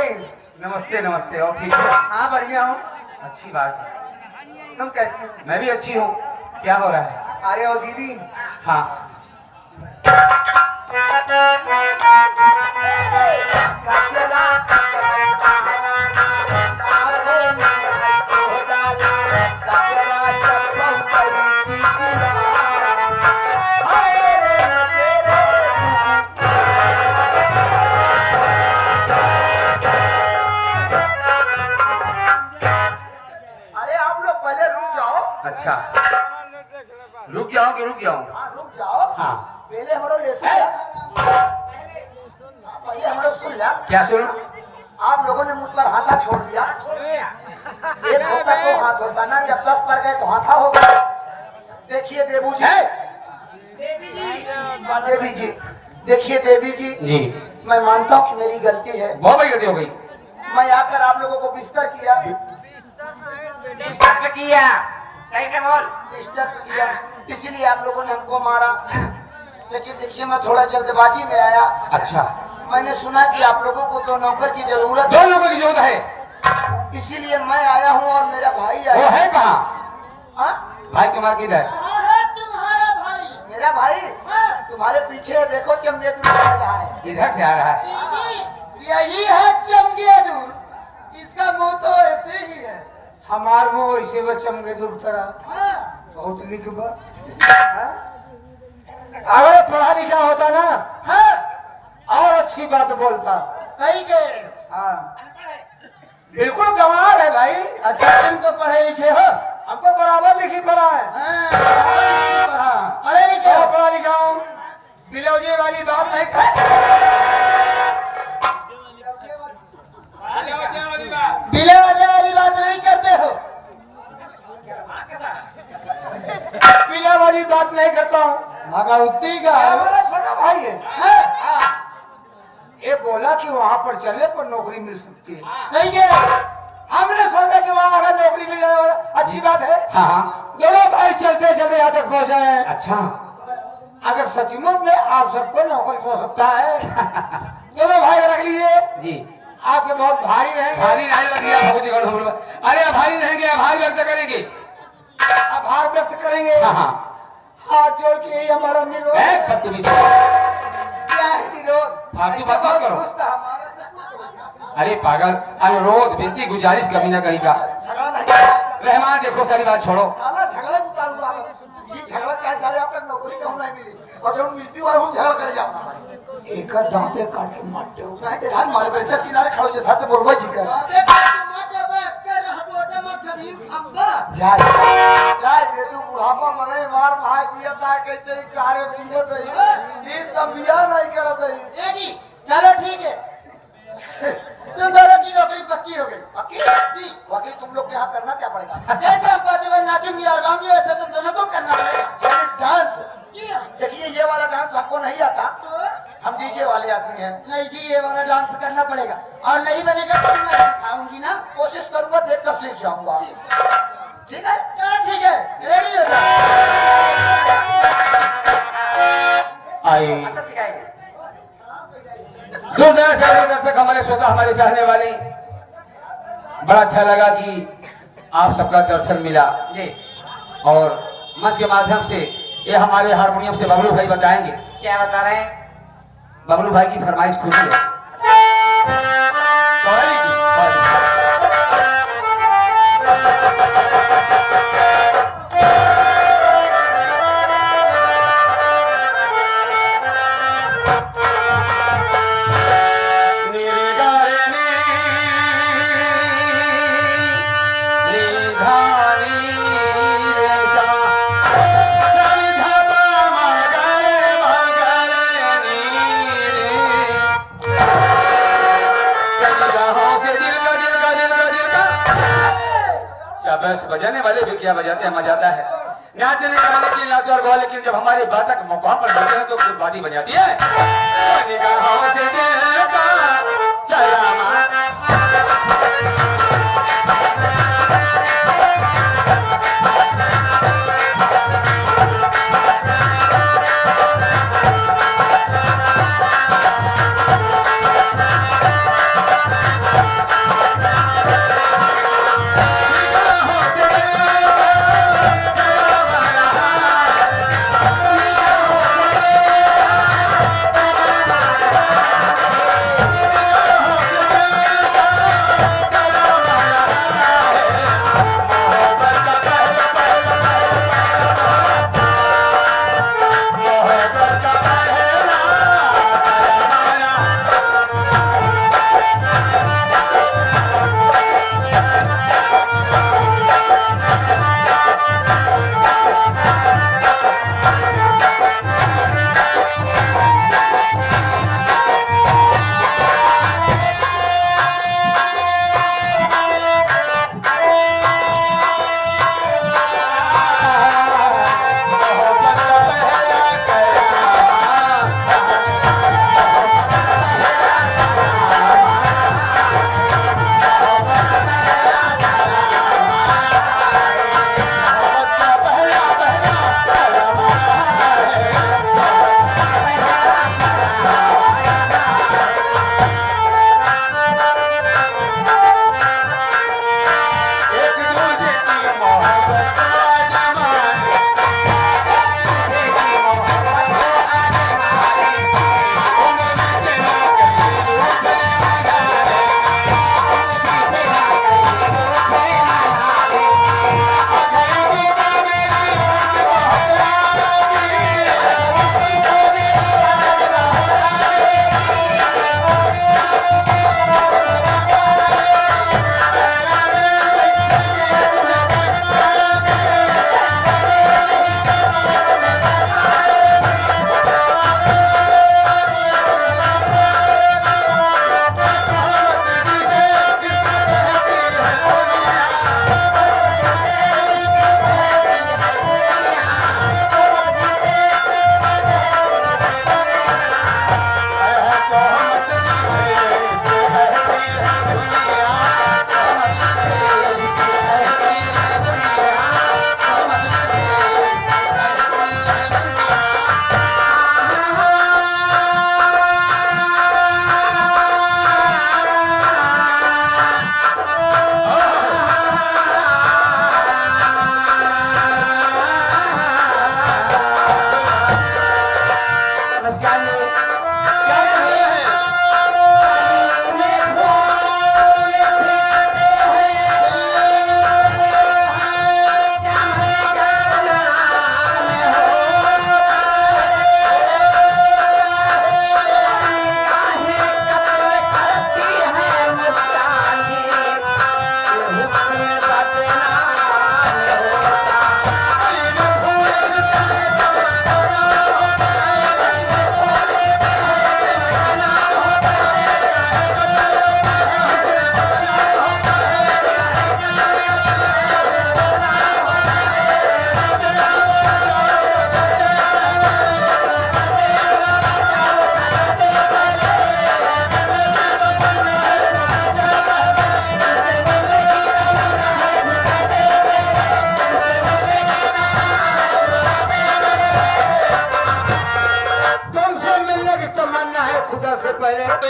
नमस्ते नमस्ते। और ठीक है? हाँ बढ़िया हूँ। अच्छी बात है। तुम कैसी हो? मैं भी अच्छी हूँ। क्या हो रहा है? अरे ओ दीदी, हाँ अरे आप लोग पहले रुक जाओ। अच्छा, रुक जाऊँ कि रुक जाऊँ? हाँ रुक जाओ। हाँ पहले हमारा ले सुन लिया। पहले हमारा सुन लिया। क्या सुनो? आप लोगों ने मुझ पर हाथा छोड़ दिया। एक होता तो हाथ होता ना, जब 10 पर गए तो हाथा हो गया। देखिए देवू जी, देवी जी, देखिए देवी जी, जी मैं मानता हूँ कि मेरी गलती है। बहुत बड़ी गलती हो गई। मैं आकर आप लोगों को बिस्तर किया, डिस्टर्ब किया। सही से बोल। डिस्टर्ब किया, इसीलिए आप लोगों ने हमको मारा। लेकिन देखिए मैं थोड़ा जल्दबाजी में आया। अच्छा, मैंने सुना कि आप लोगों को तो नौकर की जरूरत दो है, लोगों की जरूरत है। इसीलिए मैं आया हूँ और मेरा भाई वो आया। है कहाँ? हाँ? भाई तुम्हारा किधर? तुम्हारा भाई? मेरा भाई तुम्हारे पीछे देखो, चमगेदुर आ रहा है। इधर से आ रहा है। यही है चमगेदुर, इसका मुंह तो ऐसे ही है। हमार वो ऐसे बच्चम के दूर तरह बहुत लिख बा। अगर पढ़ा लिखा होता ना और अच्छी बात बोलता। सही कह रहे हो। हाँ बिल्कुल कमाल है भाई। अच्छा तुम तो पढ़े लिखे हो। हमको बराबर लिखी पढ़ा है। पढ़े लिखे हो? पढ़ा लिखा हूँ। बिलौजे वाली बात नहीं कर। बिले वाली बात नहीं करते हो। बिला वाली बात नहीं करता हूँ। भगवती का हमारा छोटा भाई है। है। ये बोला कि वहाँ पर चलने पर नौकरी मिल सकती है। सही कह रहे हो। हमने सोचा कि वहाँ अगर नौकरी मिल जाए अच्छी बात है। हाँ दोनों भाई चलते चलते यहाँ तक पहुँचा है। अच्छा, अगर सचमुच में आप सबको नौकरी हो सकता है दोनों भाई रख लीजिए जी। आपके बहुत भारी रहेंगे। भारी नहीं लगिए। अरे भारी रहेंगे, आभार व्यक्त करेंगे। आभार व्यक्त करेंगे। हाथ जोड़ के यही हमारा निरोध है। क्या है निरोध? फालतू बात मत करो। अरे पागल, अनुरोध विनती गुजारिश कभी ना कहीं का। रहमान देखो सारी बात छोड़ो। साला झगड़ा उतारू रहा है। ये झगड़ा क्या करे? आप तक नौकरी क्यों नहीं मिली? और जब मिलती हुआ हम झगड़ा कर जाओ। एक दांते काट के मार दो। मैं तेरे हाथ मारे बेचा किनारे खड़ो जे साथे बोलबा जी कर। जाए जाए दे तू बुढ़ापा मरे मार भाई जियता कहते कारे जियो दई। इस तंबिया नहीं करत है। ए जी चलो ठीक है। तुम दोनों की नौकरी पक्की हो गई। पक्की? जी। वकील तुम लोग के यहाँ करना क्या पड़ेगा? जैसे हम पांचवें नाचेंगे और गाएंगे वैसे तुम दोनों को करना पड़ेगा। यानी डांस। देखिए ये वाला डांस हमको नहीं आता। हम डीजे वाले आदमी हैं। नहीं जी ये वाला डांस करना पड़ेगा और नहीं बनेगा तो मैं सिखाऊंगी ना। कोशिश करूंगा, देख कर सीख जाऊंगा। ठीक है? चलो ठीक है, रेडी हो जाओ। आई अच्छा सिखाएंगे। दूर दराज से दर्शक हमारे श्रोता हमारे चाहने वाले, बड़ा अच्छा लगा कि आप सबका दर्शन मिला जी। और मंच के माध्यम से ये हमारे हारमोनियम से बबलू भाई बताएंगे। क्या बता रहे हैं? बबलू भाई की फरमाइश खुशी है। सॉरी की, सॉरी। बस बजाने वाले भी क्या बजाते हैं, मजा आता है। नाचने गाने की नाच और गा, लेकिन जब हमारे बातक मौका पर बजते हैं तो खुद बात ही बन जाती है। निगाहों से दिल का चला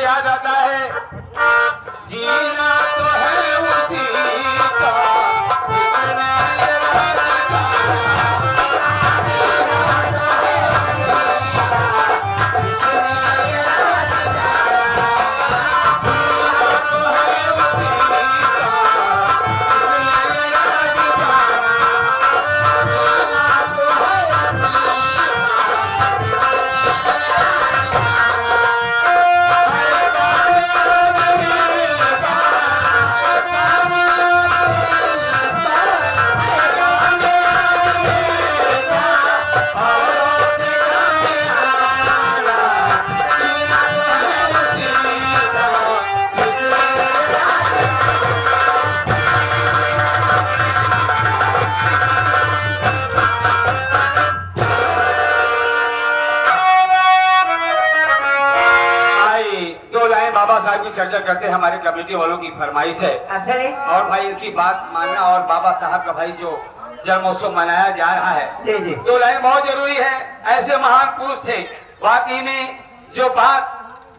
याद आता है, जीना तो है उसी का जिसने ये रास्ता बाबा साहब की चर्चा करते हैं। हमारे कमेटी वालों की फरमाइश है और भाई इनकी बात मानना और बाबा साहब का भाई जो जन्मोत्सव मनाया जा रहा है, जी जी, दो लाइन बहुत जरूरी है। ऐसे महान पुरुष थे वाकई में, जो बात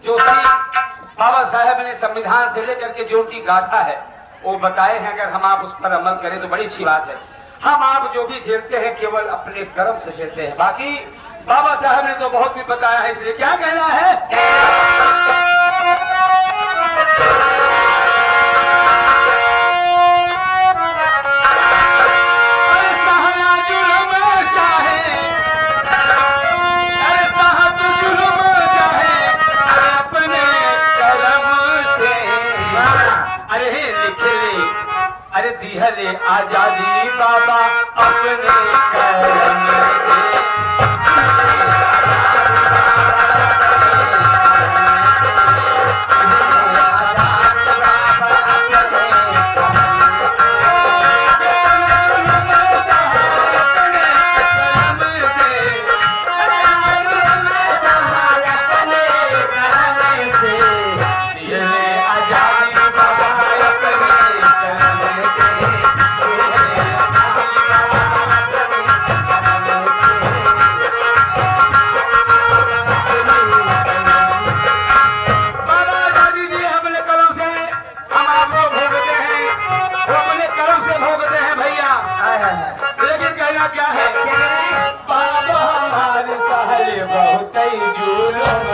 जो बाबा साहब ने संविधान से लेकर के जो की गाथा है वो बताए हैं। अगर हम आप उस पर अमल करें तो बड़ी अच्छी बात है। हम आप जो भी झेलते हैं केवल अपने कर्म से झेलते हैं, बाकी बाबा साहब ने तो बहुत भी बताया है। इसलिए क्या कहना है, अरे दिहले आजादी बाबा अपने कर्म से। क्या है, बाबा हमारे सहले बहुत जुलूम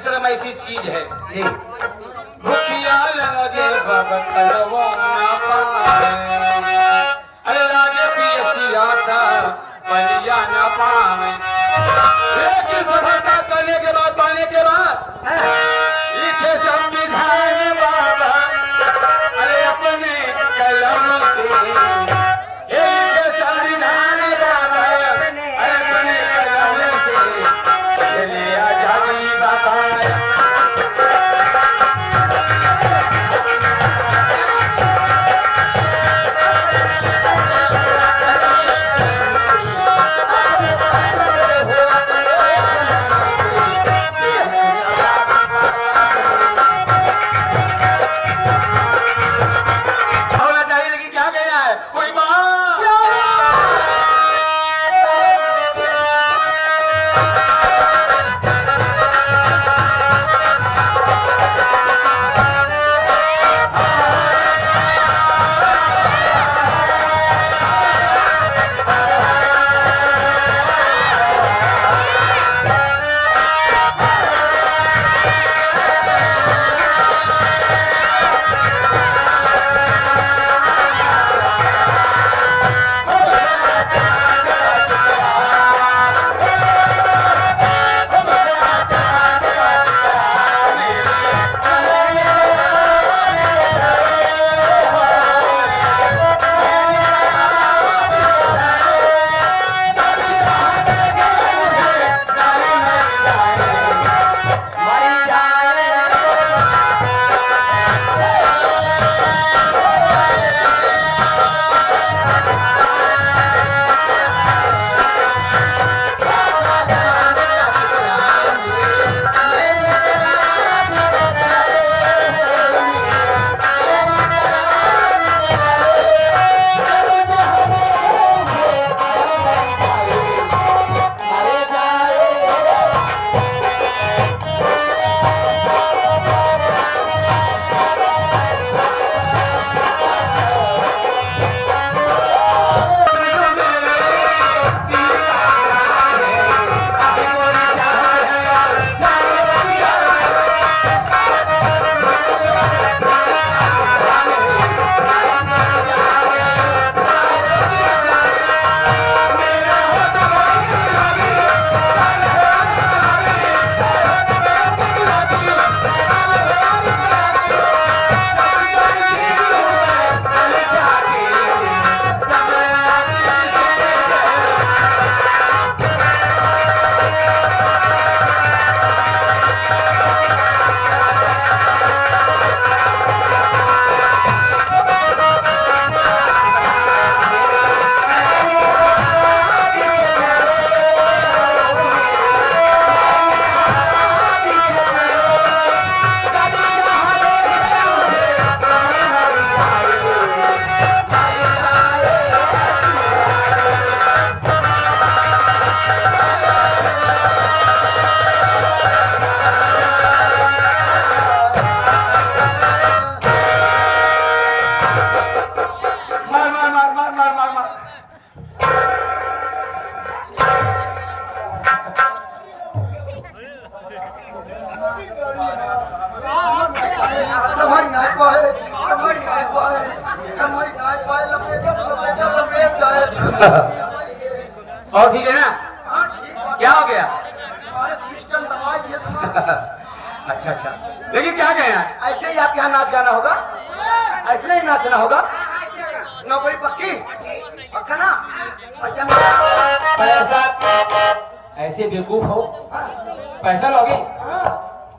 परिश्रम ऐसी चीज है जी। भूखिया लगे बबकलवा ना पाए, अरे लागे पियसिया था बलिया ना पावे। लेकिन सफलता करने के बाद, पाने के बाद लिखे संविधान बाबा, अरे अपने कलम से लिखे संविधान बाबा, अरे अपने कलम से ले आजादी बाबा। होना चाहिए, लेकिन क्या कहना है कोई बात। और ठीक है ना? हाँ ठीक है। क्या हो गया? हमारे क्रिश्चियन दवाई दिए तुम्हारे। अच्छा अच्छा, लेकिन क्या कहना है? ऐसे ही आप यहाँ नाच गाना होगा, ऐसे ही नाचना होगा। नौकरी पक्की पक्का ना? पैसा मिलेगा? पैसा ऐसे बेवकूफ हो, पैसा लोगे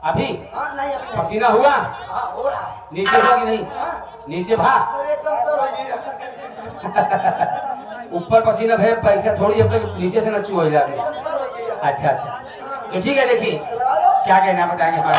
अभी? हाँ नहीं अभी नहीं। पसीना हुआ? हाँ हो रहा है। नीचे हुआ कि नहीं? हाँ नीचे भा, अरे एकदम तो हो गई। ऊपर पसीना भे, पैसा थोड़ी अब तक नीचे से न चू हो जाते। एकदम तो हो गई। अच्छा अच्छा, तो ठीक है, देखिए क्या कहना बताएंगे हमारे।